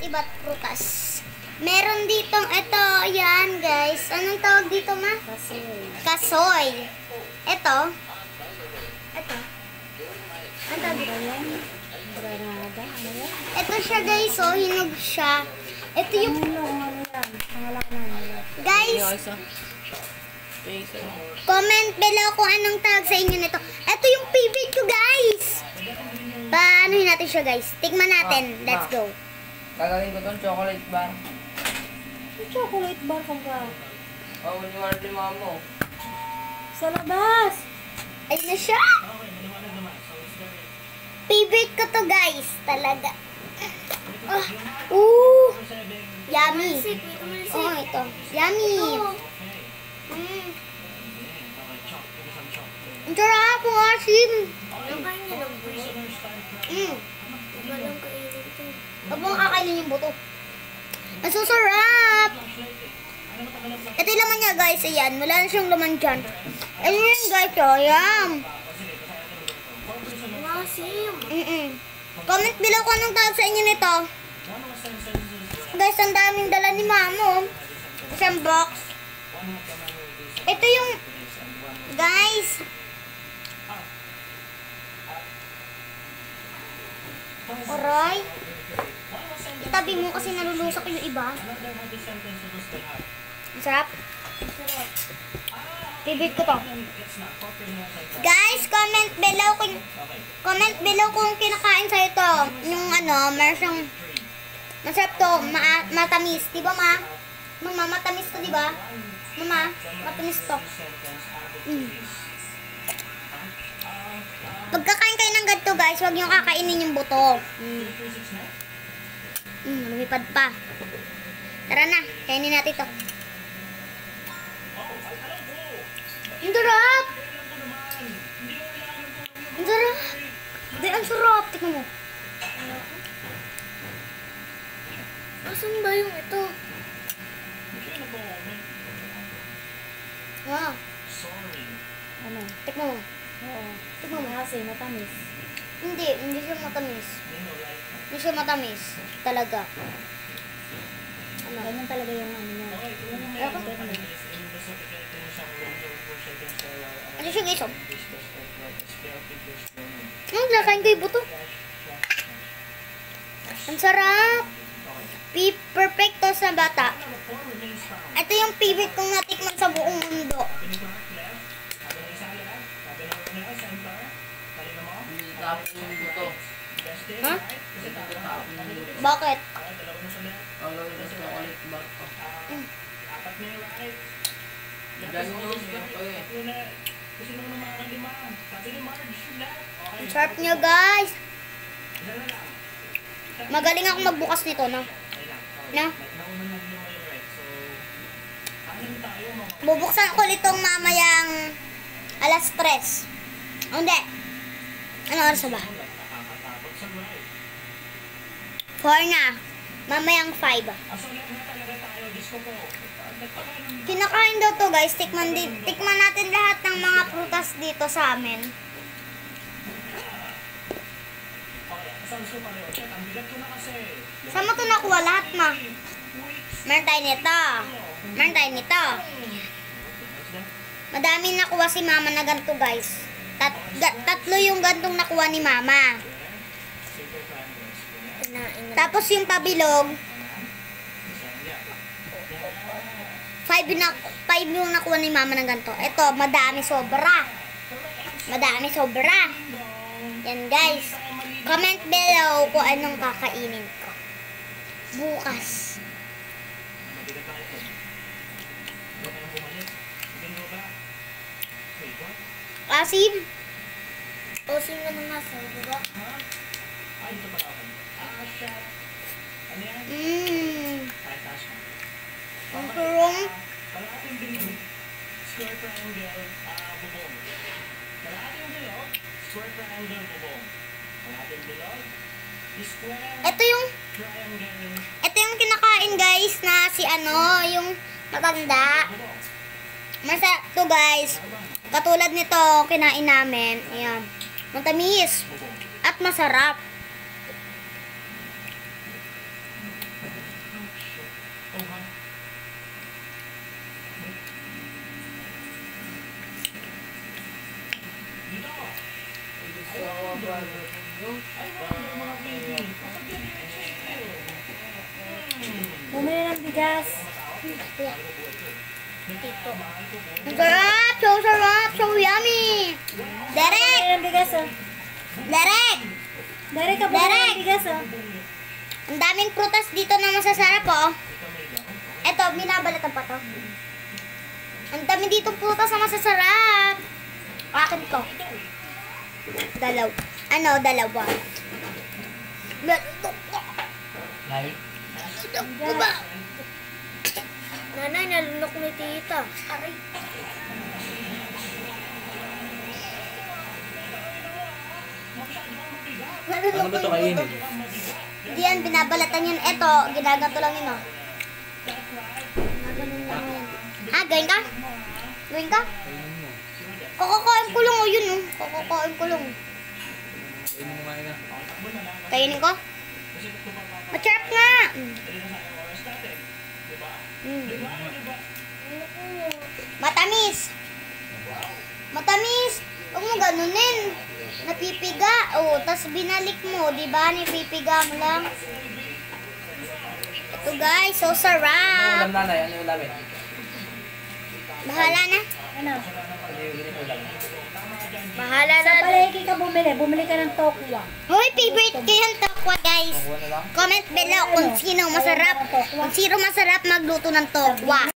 iba't prutas. Meron ditong ito, yan guys. Anong tawag dito, ma? Kasoy. Kasoy. Ito. Ito. Anong tawag dito? Granada. Ano yan? Ito siya guys, oh. Hinog siya. Ito yung... Ano yan? Pangalak na nila. Guys, comment below kung anong tawag sa inyo nito. Ito yung favorite ko, guys. Paanohin natin siya, guys. Tikman natin. Let's go. Gagawin ko itong chocolate bar. Chocolate bar ka ba? Oh, maniwala ni mama mo. Sa labas! Ayun na siya. Favorite ko to, guys. Talaga. Yummy. Oh, ito. Yummy. Ang sarap po, asim. Abang kakainin yung buto. Ang susarap. Ito yung laman niya, guys. Ayan. Wala na siyang laman dyan. Ayun yun, guys. Oh, ayan. Comment below kung anong tawag sa inyo nito. Guys, ang daming dala ni Mamo. Isang box. Ito yung... Guys. Aray. Itabi mo kasi nalulusak yung iba. Ang sarap. Favorite ko to. Guys, comment below kung kinakain sa ito. Yung ano, meron siyang masarap to, matamis. Diba, ma? Mama, matamis to, diba? Mama, matamis to. Pagkakain kayo ng ganito, guys, huwag nyo kakainin yung buto. Lumipad pa. Tara na, kainin natin to. Ang sarap! Ang sarap! Hindi, ang sarap. Tignan mo. Asan ba yung ito? Wow. Ano? Tignan mo. Oo. Tignan mo. Kasi matamis. Hindi siya matamis. Hindi siya matamis. Talaga. Ano? Ganyan talaga yung ano niya. Ano siya, guys? Lakain ko yung buto. Ang sarap. Perfecto sa bata. Ito yung favorite kong natikman sa buong mundo. Tapos yung buto. Ha? Bakit? Gagawin ko chocolate bar ko. Ganyan yung ko eh. Ang sarap niya, guys. Magaling ako magbukas nito, no? No? Bubuksan ko nitong mamayang alas 3. Hindi. Ano oras na ba? 4 na. Mamayang 5. Kinakain daw to, guys. Tikman natin lahat ng mga prutas dito sa amin. Saan mo ito nakuha lahat, ma? Meron tayo nito. Meron tayo nito. Madami nakuha si mama na ganito, guys. Tatlo yung gantong nakuha ni mama. Tapos yung pabilog, 5 yung nakuha ni mama ng ganito. Ito, madami sobra. Madami sobra. Yan, guys. Comment below kung anong kakainin ko bukas. Asim. Asim na ng nasa, diba? Ang turong. Square triangle bubong. Kalahating bilog, square triangle bubong. Kalahating bilog, square Ito yung kinakain, guys, na si ano, yung matanda. Masarap to, guys. Katulad nito, kinain namin. Ayan. Matamis. At masarap. bigas. Kuya. Tito. Ang sarap! So sarap! So yummy! Derek! Ang bigas oh. Derek! Dari ka Derek! ng bigas oh. Ang daming prutas dito na masasarap oh. Eto, binabalatan pa to. Ang dami dito prutas na masasarap. Akin to. Dalawa. Light. Baba. Nanay, nalunok ni tita. Aray. Ano ba ito kainin? Hindi yan, binabalatan yan. Eto, ginaganto lang yun oh. Naganon lang yan. Ah, gawin ka? Gawin ka? Kainin mo. Kukukain ko lang oh, yun oh. Kukukain ko lang. Kainin mo nga ina. Kainin ko? Masarap nga! Matamis! Matamis! Huwag mo ganunin. Napipiga. Oh, tas binalik mo. Diba? Napipiga mo lang. Ito guys, so Ano sarap. ulam nanay? Ano ulamin? Bahala na. Ano? Ano yung ginit ulam? Bahala Sa palengke ka bumili. Bumili ka ng tokwa. Hoy, favorite ko yung tokwa guys. Nakuha na lang? Comment below kung sino masarap. Kung sino masarap magluto ng tokwa.